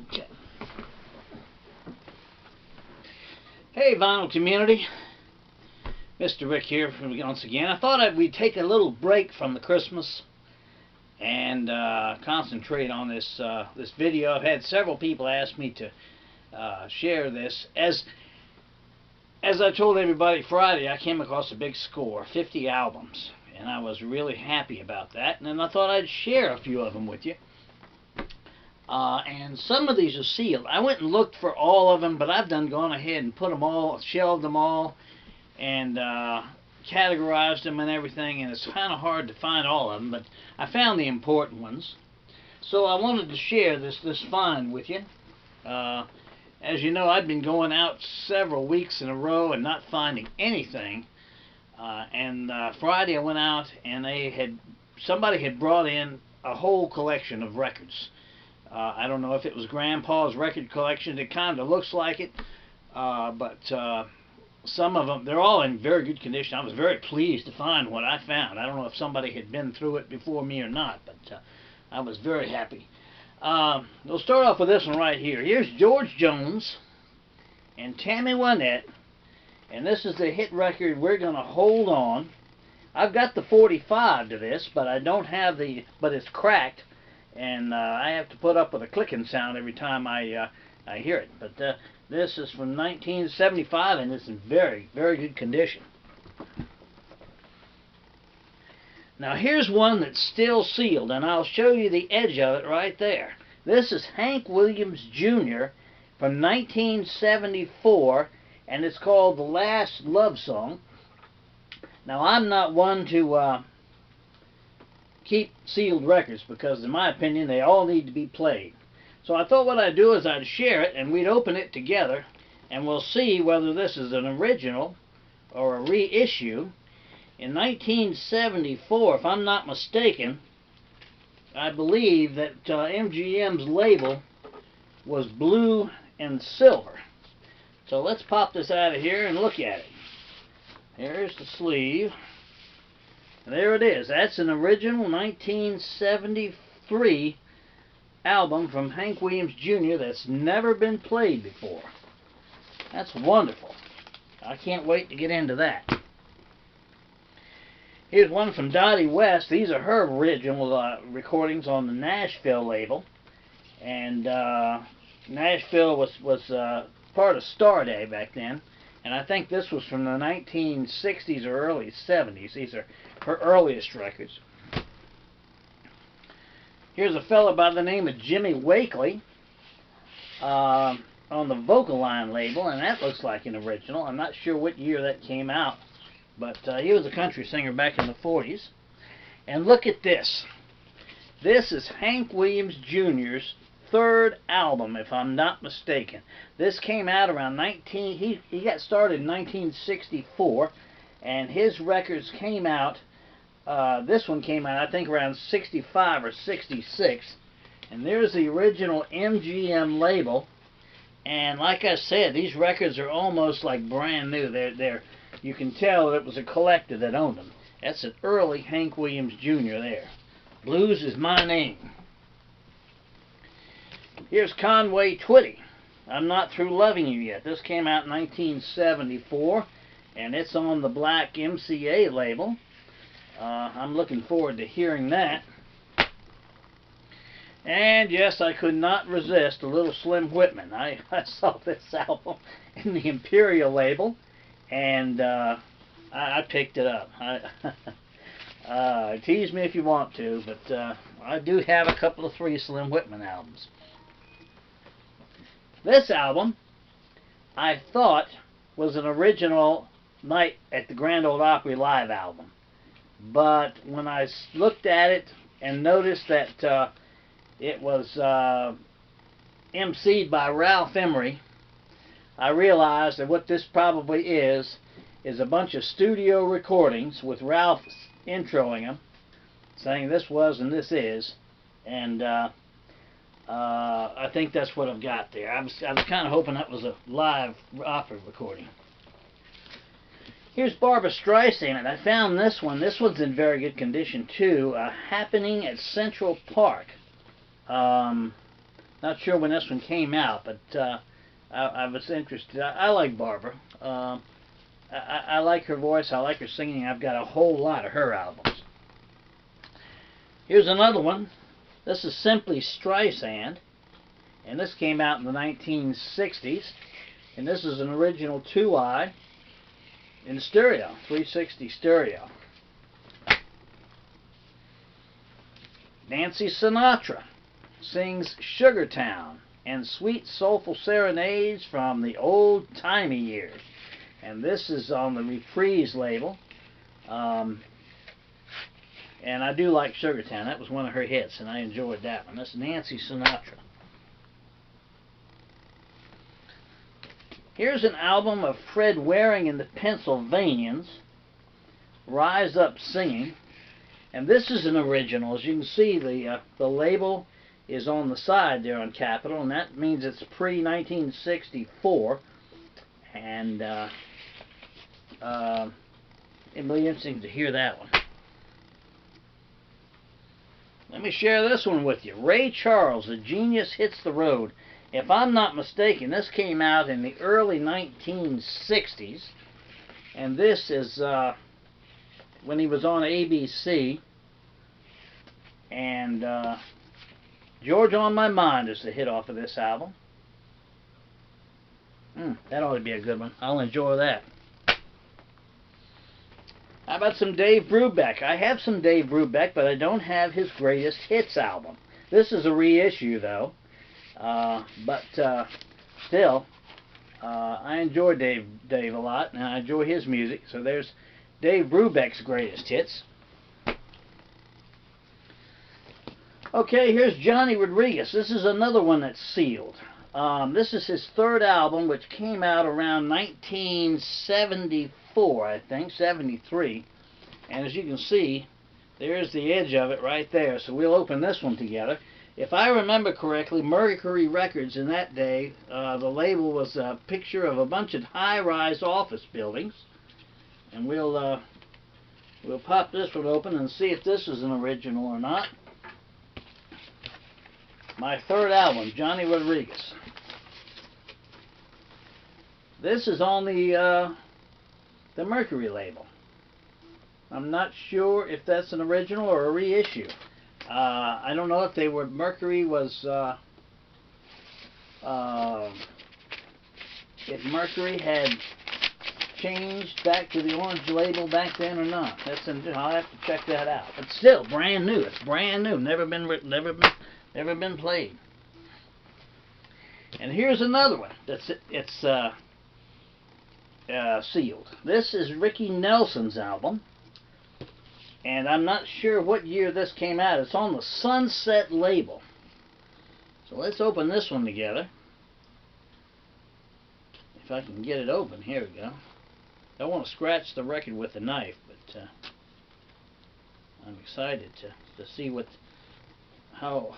Okay. Hey, vinyl community. Mr. Rick here once again. I thought we'd take a little break from the Christmas and concentrate on this this video. I've had several people ask me to share this. As I told everybody Friday, I came across a big score, 50 albums, and I was really happy about that. And then I thought I'd share a few of them with you. And some of these are sealed. I went and looked for all of them, but I've gone ahead and put them all, shelved them all, and categorized them and everything, and it's kind of hard to find all of them, but I found the important ones. So I wanted to share this find with you. As you know, I've been going out several weeks in a row and not finding anything. And Friday I went out, and somebody had brought in a whole collection of records. I don't know if it was Grandpa's record collection. It kind of looks like it, but some of them, they're all in very good condition. I was very pleased to find what I found. I don't know if somebody had been through it before me or not, but I was very happy. We'll start off with this one right here. Here's George Jones and Tammy Wynette, and this is the hit record, We're Gonna Hold On. I've got the 45 to this, but I don't have but it's cracked, and I have to put up with a clicking sound every time I hear it. But this is from 1975, and it's in very, very good condition. Now here's one that's still sealed, and I'll show you the edge of it right there. This is Hank Williams Jr. from 1974, and it's called The Last Love Song. Now I'm not one to keep sealed records, because in my opinion they all need to be played. So I thought what I'd do is I'd share it, and we'd open it together, and we'll see whether this is an original or a reissue. In 1974, if I'm not mistaken, I believe that MGM's label was blue and silver. So let's pop this out of here and look at it. Here's the sleeve. There it is. That's an original 1973 album from Hank Williams Jr. that's never been played before. That's wonderful. I can't wait to get into that. Here's one from Dottie West. These are her original recordings on the Nashville label. And Nashville was part of Star Day back then. And I think this was from the 1960s or early 70s. These are her earliest records. Here's a fellow by the name of Jimmy Wakely on the Vocal Line label, and that looks like an original. I'm not sure what year that came out, but he was a country singer back in the 40s. And look at this. This is Hank Williams Jr.'s third album, if I'm not mistaken. This came out around he got started in 1964, and his records came out, this one came out I think around 65 or 66, and there's the original MGM label. And like I said, these records are almost like brand new. You can tell it was a collector that owned them. That's an early Hank Williams Jr. there. Blues Is My Name. Here's Conway Twitty, I'm Not Through Loving You Yet. This came out in 1974, and it's on the black MCA label. I'm looking forward to hearing that. And yes, I could not resist a little Slim Whitman. I saw this album in the Imperial label, and I picked it up. Tease me if you want to, but I do have a couple of 3 Slim Whitman albums. This album, I thought, was an original Night at the Grand Ole Opry Live album. But when I looked at it and noticed that it was emceed by Ralph Emery, I realized that what this probably is a bunch of studio recordings with Ralph introing them, saying this was and this is, and I think that's what I've got there. I was kind of hoping that was a live opera recording. Here's Barbra Streisand. I found this one. This one's in very good condition too. Happening at Central Park. Not sure when this one came out, but I was interested. I like Barbara. I like her voice. I like her singing. I've got a whole lot of her albums. Here's another one. This is Simply Streisand, and this came out in the 1960s. And this is an original 2i in stereo, 360 stereo. Nancy Sinatra sings Sugar Town and Sweet Soulful Serenades from the Old-Timey Years. And this is on the Reprise label. And I do like Sugar Town. That was one of her hits, and I enjoyed that one. That's Nancy Sinatra. Here's an album of Fred Waring and the Pennsylvanians, Rise Up Singing. And this is an original. As you can see, the label is on the side there on Capitol, and that means it's pre-1964. And it'll be interesting to hear that one. Let me share this one with you. Ray Charles, A Genius Hits the Road. If I'm not mistaken, this came out in the early 1960s. And this is when he was on ABC. And George on My Mind is the hit off of this album. That ought to be a good one. I'll enjoy that. How about some Dave Brubeck? I have some Dave Brubeck, but I don't have his Greatest Hits album. This is a reissue, though. But still, I enjoy Dave a lot, and I enjoy his music. So there's Dave Brubeck's Greatest Hits. Okay, here's Johnny Rodriguez. This is another one that's sealed. This is his third album, which came out around 1974, I think, 73. And as you can see, there's the edge of it right there. So we'll open this one together. If I remember correctly, Mercury Records in that day, the label was a picture of a bunch of high-rise office buildings. And we'll pop this one open and see if this is an original or not. My third album, Johnny Rodriguez. This is on the Mercury label. I'm not sure if that's an original or a reissue. I don't know if they were Mercury was if Mercury had changed back to the orange label back then or not. I'll have to check that out. But still, brand new. It's brand new. Never been played. And here's another one. It's sealed. This is Ricky Nelson's album. And I'm not sure what year this came out. It's on the Sunset label. So let's open this one together. If I can get it open. Here we go. Don't want to scratch the record with a knife, but I'm excited to see how.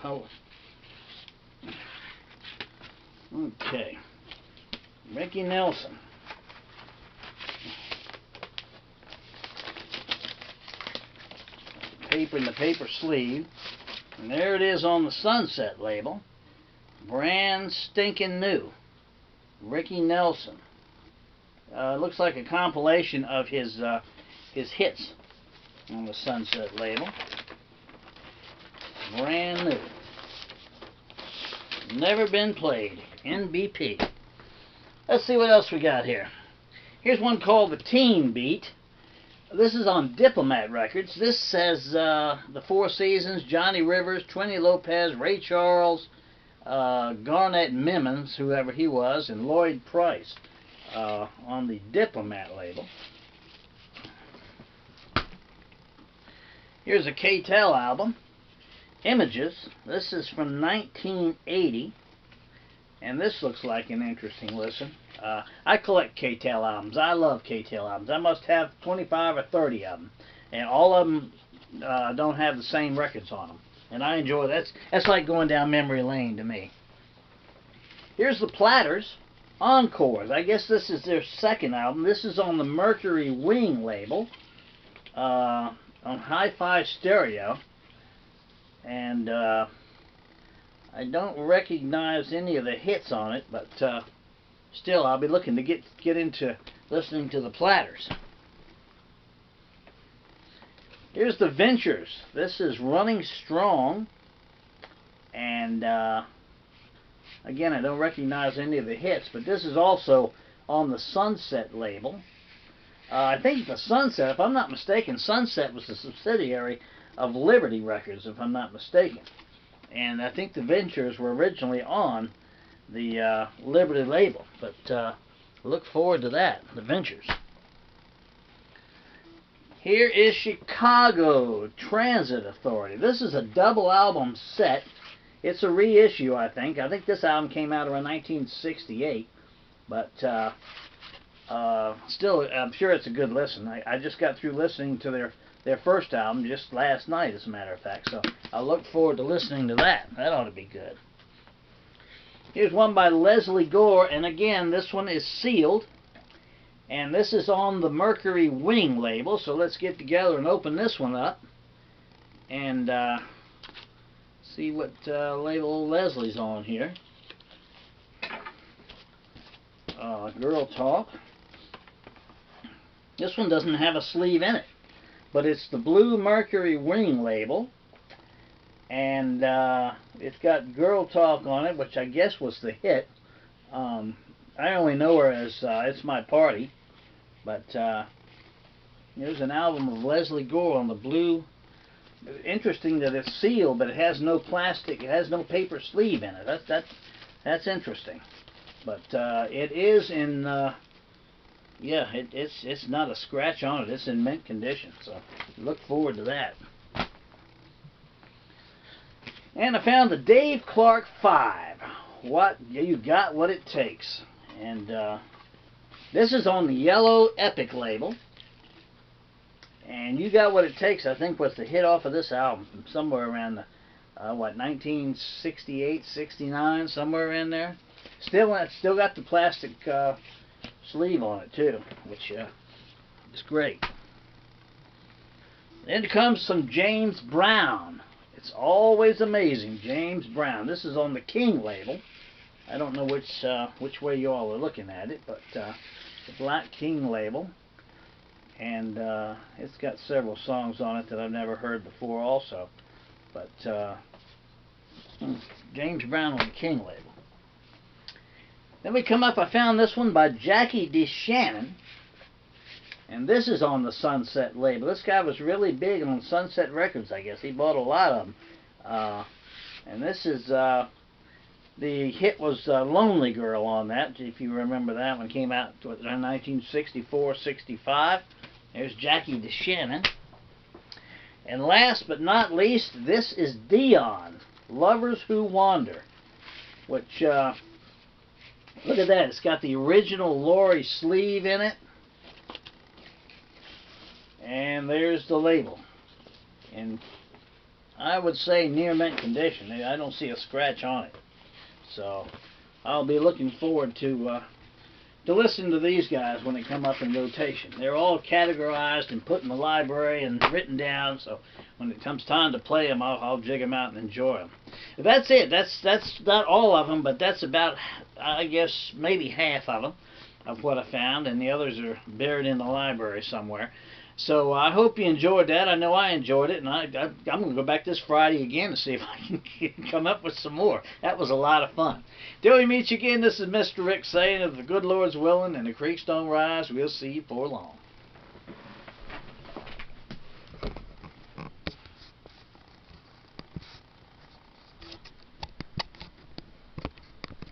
Okay. Ricky Nelson. Paper in the paper sleeve, and there it is on the Sunset label, brand stinking new. Ricky Nelson. Looks like a compilation of his hits on the Sunset label. Brand new. Never been played. NBP. Let's see what else we got here. Here's one called The Teen Beat. This is on Diplomat Records. This says the Four Seasons, Johnny Rivers, Trini Lopez, Ray Charles, Garnett Mimmons, whoever he was, and Lloyd Price on the Diplomat label. Here's a K-Tel album, Images. This is from 1980, and this looks like an interesting listen. I collect K-Tel albums. I love K-Tel albums. I must have 25 or 30 of them. And all of them don't have the same records on them. And I enjoy that. That's like going down memory lane to me. Here's the Platters, Encores. I guess this is their second album. This is on the Mercury Wing label. On Hi-Fi Stereo. And I I don't recognize any of the hits on it, but still, I'll be looking to get into listening to the Platters. Here's the Ventures. This is Running Strong, and again, I don't recognize any of the hits, but this is also on the Sunset label. I think the Sunset, if I'm not mistaken, Sunset was a subsidiary of Liberty Records, if I'm not mistaken. And I think the Ventures were originally on the Liberty label, but look forward to that, the Ventures. Here is Chicago Transit Authority. This is a double album set. It's a reissue, I think. I think this album came out around 1968, but still, I'm sure it's a good listen. I just got through listening to their first album just last night, as a matter of fact, so I look forward to listening to that. That ought to be good. Here's one by Leslie Gore, and again, this one is sealed, and this is on the Mercury Winning label, so let's get together and open this one up and see what label Leslie's on here. Girl Talk. This one doesn't have a sleeve in it, but it's the Blue Mercury Winning label, and it's got Girl Talk on it, which I guess was the hit. I only know her as It's My Party, but there's an album of Leslie Gore on the blue. Interesting that it's sealed, but it has no plastic, it has no paper sleeve in it. That's interesting. But it is in, yeah, it's not a scratch on it. It's in mint condition, so look forward to that. And I found the Dave Clark 5. What you got, what it takes. And this is on the Yellow Epic label. And You Got What It Takes, I think, was the hit off of this album, somewhere around the, 1968, 69, somewhere in there. Still got the plastic sleeve on it too, which is great. Then comes some James Brown. It's always amazing, James Brown. This is on the King label. I don't know which way you all are looking at it, but the Black King label. And it's got several songs on it that I've never heard before also. But James Brown on the King label. Then we come up, I found this one by Jackie DeShannon. And this is on the Sunset label. This guy was really big on Sunset Records, I guess. He bought a lot of them. And this is, the hit was Lonely Girl on that, if you remember that one. Came out in 1964, 65. There's Jackie DeShannon. And last but not least, this is Dion, Lovers Who Wander. Which, look at that. It's got the original Laurie sleeve in it. And there's the label. And I would say near mint condition. I don't see a scratch on it. So I'll be looking forward to listen to these guys when they come up in rotation. They're all categorized and put in the library and written down, so when it comes time to play them, I'll jig them out and enjoy them. That's it. That's not all of them, but that's about, I guess, maybe half of them of what I found, and the others are buried in the library somewhere. So I hope you enjoyed that. I know I enjoyed it, and I'm going to go back this Friday again to see if I can come up with some more. That was a lot of fun. Till we meet you again, this is Mr. Rick saying, if the good Lord's willing and the creeks don't rise, we'll see you before long.